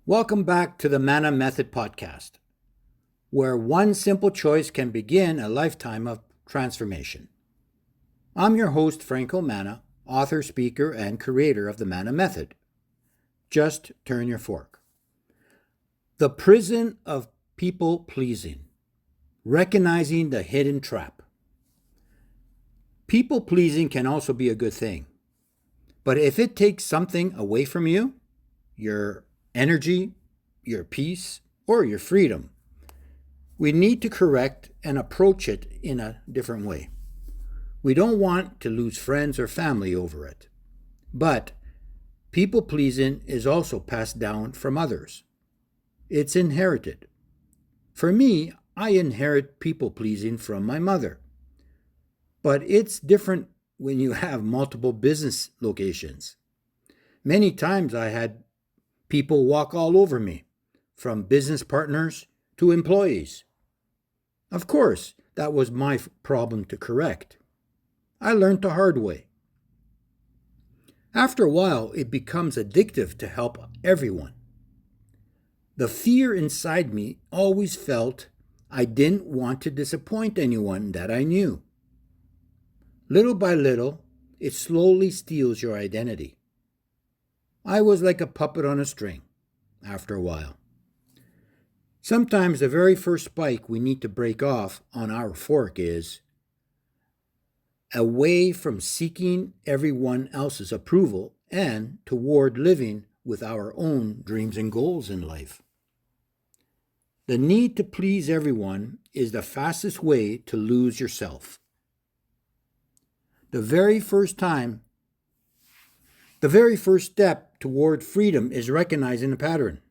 Welcome back to the MANNA Method podcast, where one simple choice can begin a lifetime of transformation. I'm your host, Franco Manna, author, speaker, and creator of the MANNA Method. Just turn your fork. The prison of people pleasing, recognizing the hidden trap. People pleasing can also be a good thing, but if it takes something away from you, your energy, your peace, or your freedom, we need to correct and approach it in a different way. We don't want to lose friends or family over it. But people pleasing is also passed down from others. It's inherited. For me, I inherit people pleasing from my mother. But it's different when you have multiple business locations. Many times I had people walk all over me, from business partners to employees. Of course, that was my problem to correct. I learned the hard way. After a while, it becomes addictive to help everyone. The fear inside me always felt I didn't want to disappoint anyone that I knew. Little by little, it slowly steals your identity. I was like a puppet on a string after a while. Sometimes the very first spike we need to break off on our fork is away from seeking everyone else's approval and toward living with our own dreams and goals in life. The need to please everyone is the fastest way to lose yourself. The very first step toward freedom is recognizing the pattern.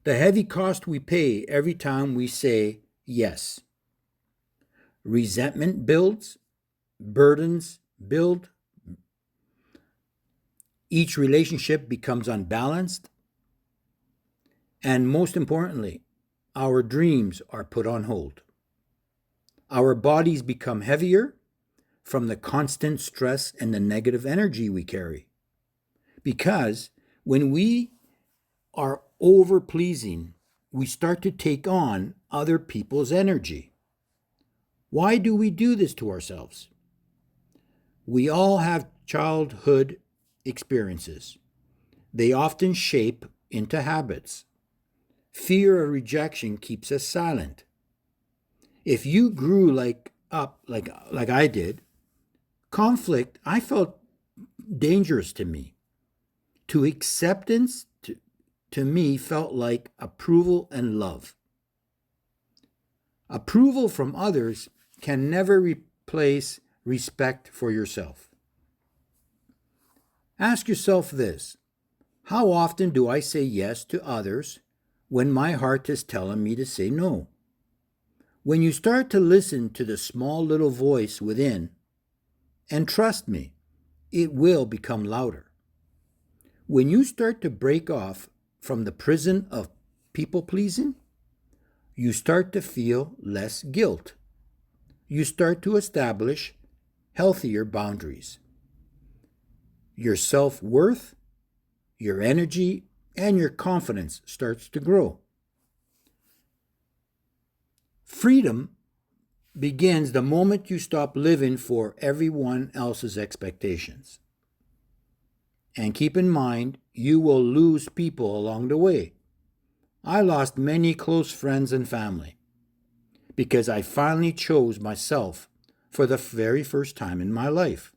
The heavy cost we pay every time we say yes. Resentment builds, burdens build, each relationship becomes unbalanced, and most importantly, our dreams are put on hold. Our bodies become heavier from the constant stress and the negative energy we carry. Because when we are over-pleasing, we start to take on other people's energy. Why do we do this to ourselves? We all have childhood experiences. They often shape into habits. Fear of rejection keeps us silent. If you grew up like I did, conflict, I felt dangerous to me. To acceptance, to me, felt like approval and love. Approval from others can never replace respect for yourself. Ask yourself this: how often do I say yes to others when my heart is telling me to say no? When you start to listen to the small little voice within, and trust me, it will become louder. When you start to break off from the prison of people-pleasing, you start to feel less guilt. You start to establish healthier boundaries. Your self-worth, your energy, and your confidence starts to grow. Freedom begins the moment you stop living for everyone else's expectations. And keep in mind, you will lose people along the way. I lost many close friends and family because I finally chose myself for the very first time in my life.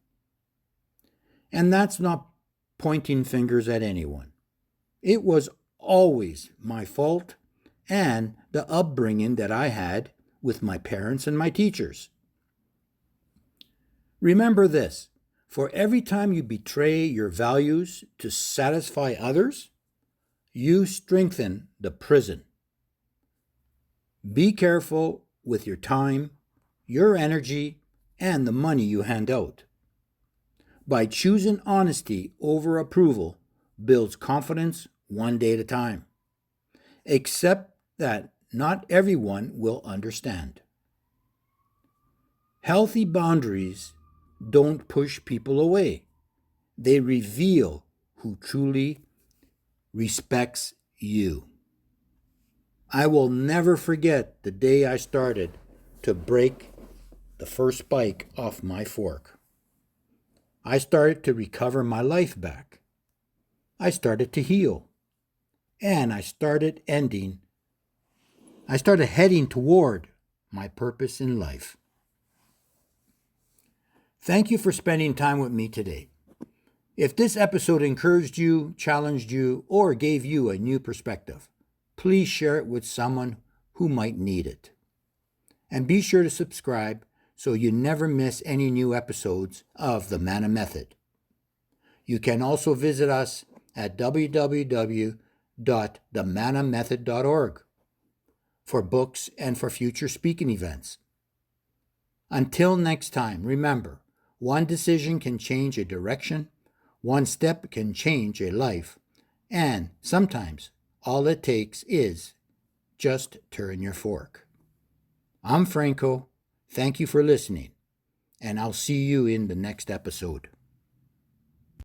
And that's not pointing fingers at anyone. It was always my fault and the upbringing that I had with my parents and my teachers. Remember this: for every time you betray your values to satisfy others, you strengthen the prison. Be careful with your time, your energy, and the money you hand out. By choosing honesty over approval builds confidence one day at a time. Accept that not everyone will understand. Healthy boundaries don't push people away. They reveal who truly respects you. I will never forget the day I started to break the first bite off my fork. I started to recover my life back. I started to heal. And I started heading toward my purpose in life. Thank you for spending time with me today. If this episode encouraged you, challenged you, or gave you a new perspective, please share it with someone who might need it. And be sure to subscribe so you never miss any new episodes of the MANNA Method. You can also visit us at www.themannamethod.org for books and for future speaking events. Until next time, remember, one decision can change a direction, one step can change a life, and sometimes all it takes is just turn your fork. I'm Franco. Thank you for listening, and I'll see you in the next episode.